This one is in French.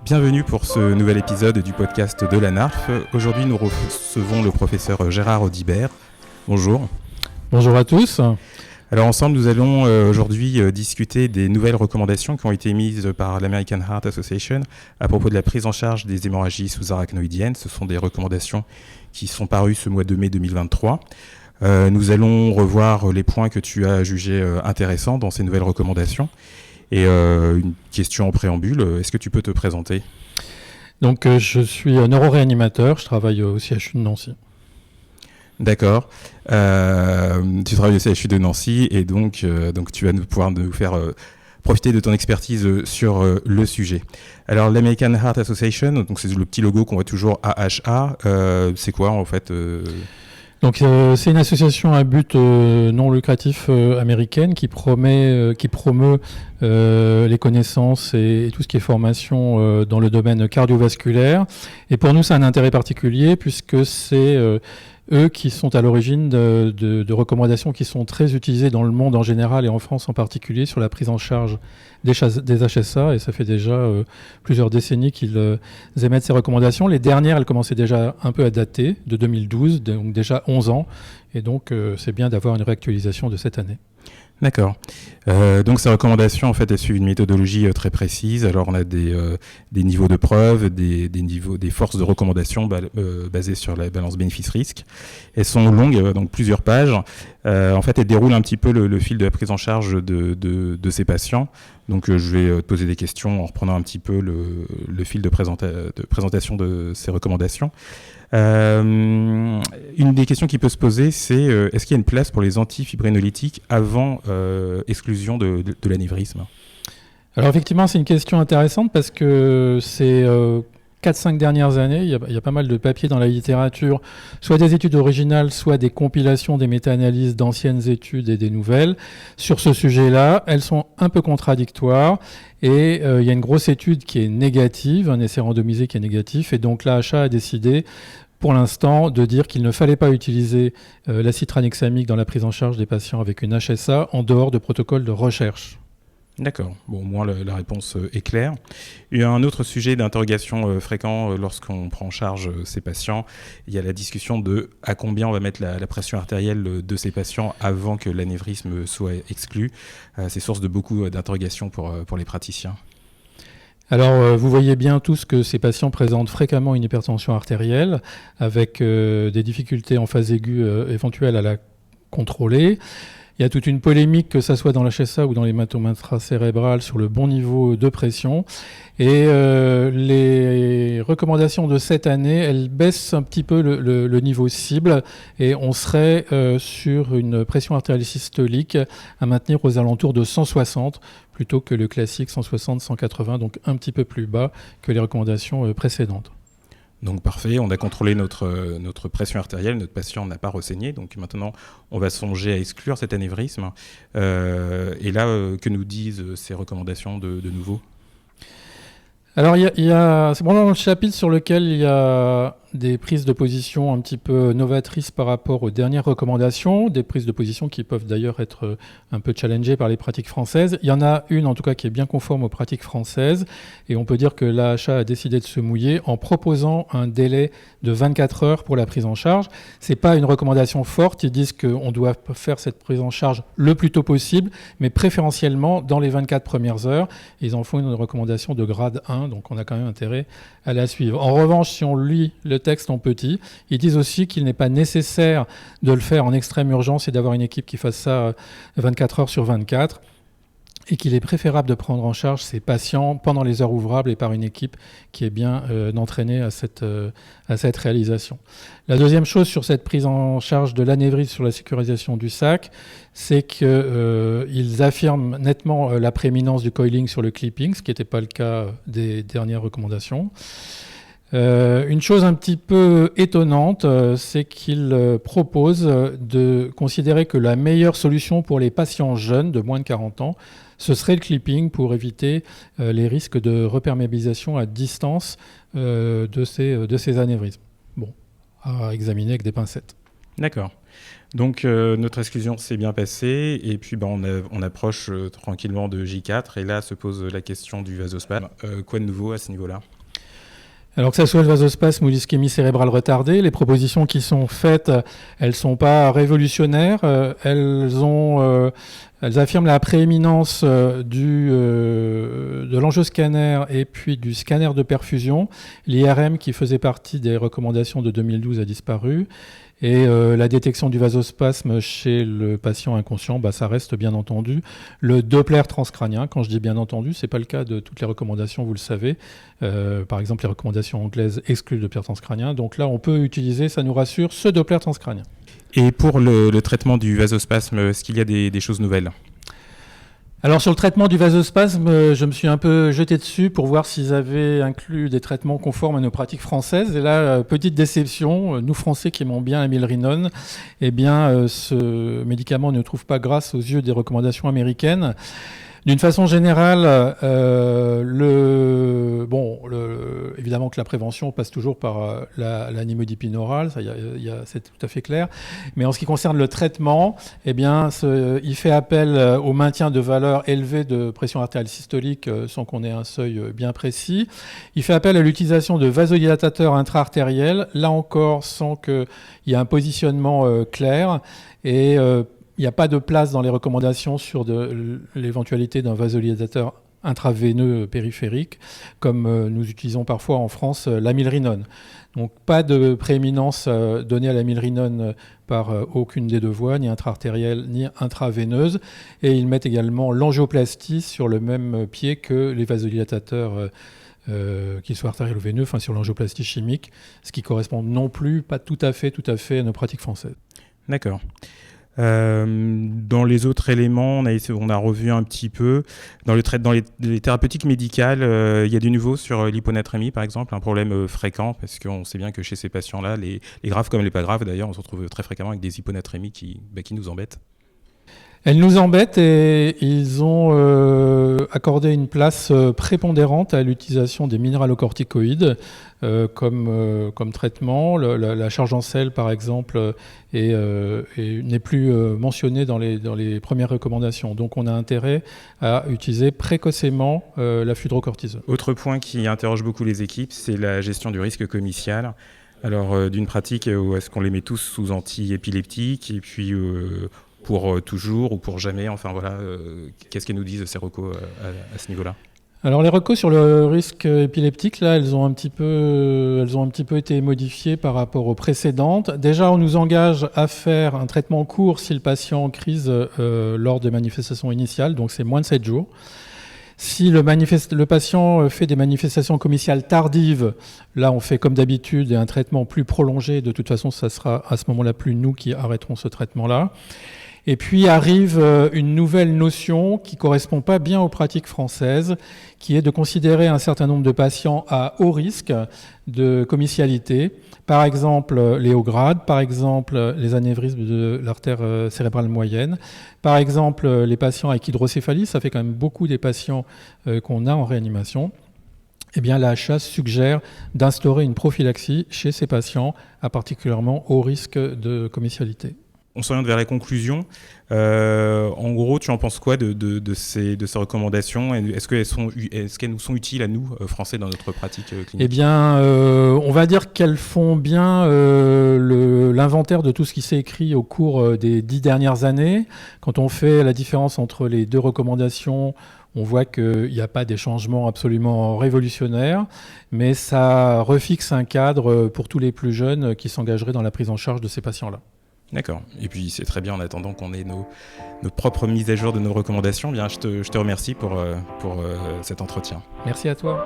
Bienvenue pour ce nouvel épisode du podcast de la NARF. Aujourd'hui, nous recevons le professeur Gérard Audibert. Bonjour. Bonjour à tous. Alors ensemble, nous allons aujourd'hui discuter des nouvelles recommandations qui ont été émises par l'American Heart Association à propos de la prise en charge des hémorragies sous-arachnoïdiennes. Ce sont des recommandations qui sont parues ce mois de mai 2023. Nous allons revoir les points que tu as jugés intéressants dans ces nouvelles recommandations. Et une question en préambule, est-ce que tu peux te présenter ? Donc je suis neuroréanimateur, je travaille au CHU de Nancy. D'accord. Tu travailles au CHU de Nancy et donc tu vas pouvoir nous faire profiter de ton expertise sur le sujet. Alors l'American Heart Association, donc c'est le petit logo qu'on voit toujours AHA, c'est quoi en fait Donc c'est une association à but non lucratif américaine qui promeut les connaissances et tout ce qui est formation dans le domaine cardiovasculaire. Et pour nous, c'est un intérêt particulier puisque c'est eux qui sont à l'origine de recommandations qui sont très utilisées dans le monde en général et en France en particulier sur la prise en charge des HSA, et ça fait déjà plusieurs décennies qu'ils émettent ces recommandations. Les dernières, elles commençaient déjà un peu à dater, de 2012, donc déjà 11 ans, et donc c'est bien d'avoir une réactualisation de cette année. D'accord. Donc ces recommandations, en fait, elles suivent une méthodologie très précise. Alors on a des niveaux de preuve, des forces de recommandation basées sur la balance bénéfice-risque. Elles sont longues, donc plusieurs pages. En fait, elles déroulent un petit peu le fil de la prise en charge de ces patients. Donc je vais te poser des questions en reprenant un petit peu le fil de présentation de ces recommandations. Une des questions qui peut se poser, c'est est-ce qu'il y a une place pour les antifibrinolytiques avant exclusion de l'anévrisme ? Alors effectivement, c'est une question intéressante parce que ces 4-5 dernières années, il y a pas mal de papiers dans la littérature, soit des études originales, soit des compilations, des méta-analyses d'anciennes études et des nouvelles. Sur ce sujet-là, elles sont un peu contradictoires. Et il y a une grosse étude qui est négative, un essai randomisé qui est négatif, et donc l'AHA a décidé pour l'instant de dire qu'il ne fallait pas utiliser l'acide tranexamique dans la prise en charge des patients avec une HSA en dehors de protocoles de recherche. D'accord. Bon, au moins la réponse est claire. Il y a un autre sujet d'interrogation fréquent lorsqu'on prend en charge ces patients. Il y a la discussion de à combien on va mettre la pression artérielle de ces patients avant que l'anévrisme soit exclu. C'est source de beaucoup d'interrogations pour les praticiens. Alors, vous voyez bien tous que ces patients présentent fréquemment une hypertension artérielle avec des difficultés en phase aiguë éventuelles à la contrôler. Il y a toute une polémique, que ça soit dans l'HSA ou dans l'hématome intracérébral, sur le bon niveau de pression. Et les recommandations de cette année, elles baissent un petit peu le niveau cible et on serait sur une pression artérielle systolique à maintenir aux alentours de 160 plutôt que le classique 160-180, donc un petit peu plus bas que les recommandations précédentes. Donc parfait, on a contrôlé notre pression artérielle, notre patient n'a pas ressaigné, donc maintenant on va songer à exclure cet anévrisme. Et là, que nous disent ces recommandations de nouveau ? Alors c'est vraiment le chapitre sur lequel il y a des prises de position un petit peu novatrices par rapport aux dernières recommandations, des prises de position qui peuvent d'ailleurs être un peu challengées par les pratiques françaises. Il y en a une en tout cas qui est bien conforme aux pratiques françaises et on peut dire que l'AHA a décidé de se mouiller en proposant un délai de 24 heures pour la prise en charge. C'est pas une recommandation forte, ils disent qu'on doit faire cette prise en charge le plus tôt possible, mais préférentiellement dans les 24 premières heures. Ils en font une recommandation de grade 1, donc on a quand même intérêt à la suivre. En revanche, si on lit le texte en petit, ils disent aussi qu'il n'est pas nécessaire de le faire en extrême urgence et d'avoir une équipe qui fasse ça 24 heures sur 24 et qu'il est préférable de prendre en charge ces patients pendant les heures ouvrables et par une équipe qui est bien entraînée à cette réalisation. La deuxième chose sur cette prise en charge de l'anévrisme sur la sécurisation du sac, c'est qu'ils affirment nettement la prééminence du coiling sur le clipping, ce qui n'était pas le cas des dernières recommandations. Une chose un petit peu étonnante, c'est qu'ils proposent de considérer que la meilleure solution pour les patients jeunes de moins de 40 ans, ce serait le clipping pour éviter les risques de reperméabilisation à distance de ces anévrismes. Bon, à examiner avec des pincettes. D'accord. Donc notre exclusion s'est bien passée et puis on approche tranquillement de J4 et là se pose la question du vasospasme. Quoi de nouveau à ce niveau-là ? Alors que ça soit le vasospasme ou l'ischémie cérébrale retardée, les propositions qui sont faites, elles ne sont pas révolutionnaires. Elles affirment la prééminence de l'angioscanner et puis du scanner de perfusion. L'IRM, qui faisait partie des recommandations de 2012, a disparu. Et la détection du vasospasme chez le patient inconscient, ça reste bien entendu le Doppler transcranien. Quand je dis bien entendu, ce n'est pas le cas de toutes les recommandations, vous le savez. Par exemple, les recommandations anglaises excluent le Doppler transcranien. Donc là, on peut utiliser, ça nous rassure, ce Doppler transcranien. Et pour le traitement du vasospasme, est-ce qu'il y a des choses nouvelles ? Alors sur le traitement du vasospasme, je me suis un peu jeté dessus pour voir s'ils avaient inclus des traitements conformes à nos pratiques françaises. Et là, petite déception, nous Français qui aimons bien l'amilrinone, ce médicament ne trouve pas grâce aux yeux des recommandations américaines. D'une façon générale, évidemment que la prévention passe toujours par la nimodipine orale, c'est tout à fait clair. Mais en ce qui concerne le traitement, il fait appel au maintien de valeurs élevées de pression artérielle systolique sans qu'on ait un seuil bien précis. Il fait appel à l'utilisation de vasodilatateurs intra-artériels, là encore sans qu'il y ait un positionnement clair. Et il n'y a pas de place dans les recommandations sur l'éventualité d'un vasodilatateur intraveineux périphérique, comme nous utilisons parfois en France l'amilrinone. Donc pas de prééminence donnée à l'amilrinone par aucune des deux voies, ni intra-artérielle ni intraveineuse. Et ils mettent également l'angioplastie sur le même pied que les vasodilatateurs qu'ils soient artériels ou veineux, sur l'angioplastie chimique, ce qui correspond non plus, pas tout à fait à nos pratiques françaises. D'accord. Dans les autres éléments, on a revu un petit peu. Dans les thérapeutiques médicales, il y a du nouveau sur l'hyponatrémie, par exemple, un problème fréquent, parce qu'on sait bien que chez ces patients-là, les graves comme les pas graves, d'ailleurs, on se retrouve très fréquemment avec des hyponatrémies qui nous embêtent. Elles nous embêtent et ils ont accordé une place prépondérante à l'utilisation des minéralocorticoïdes comme traitement. La charge en sel, par exemple, n'est plus mentionnée dans les premières recommandations. Donc on a intérêt à utiliser précocement la fludrocortisone. Autre point qui interroge beaucoup les équipes, c'est la gestion du risque commercial. Alors d'une pratique où est-ce qu'on les met tous sous anti-épileptiques et puis pour toujours ou pour jamais, qu'est-ce qu'elles nous disent ces recos à ce niveau-là ? Alors les recos sur le risque épileptique, là, elles ont un petit peu été modifiées par rapport aux précédentes. Déjà, on nous engage à faire un traitement court si le patient en crise lors des manifestations initiales, donc c'est moins de 7 jours. Si le patient fait des manifestations commerciales tardives, là on fait comme d'habitude un traitement plus prolongé. De toute façon, ça sera à ce moment-là plus nous qui arrêterons ce traitement-là. Et puis arrive une nouvelle notion qui ne correspond pas bien aux pratiques françaises, qui est de considérer un certain nombre de patients à haut risque de commercialité. Par exemple, les hauts grades, par exemple, les anévrismes de l'artère cérébrale moyenne, par exemple, les patients avec hydrocéphalie, ça fait quand même beaucoup des patients qu'on a en réanimation. L'AHA suggère d'instaurer une prophylaxie chez ces patients à particulièrement haut risque de commercialité. On s'oriente vers la conclusion. En gros, tu en penses quoi de ces recommandations ? Est-ce qu'elles nous sont utiles à nous, Français, dans notre pratique clinique ? On va dire qu'elles font bien l'inventaire de tout ce qui s'est écrit au cours des 10 dernières années. Quand on fait la différence entre les deux recommandations, on voit qu'il n'y a pas des changements absolument révolutionnaires, mais ça refixe un cadre pour tous les plus jeunes qui s'engageraient dans la prise en charge de ces patients-là. D'accord. Et puis c'est très bien en attendant qu'on ait nos propres mises à jour de nos recommandations. Bien, je te remercie pour cet entretien. Merci à toi.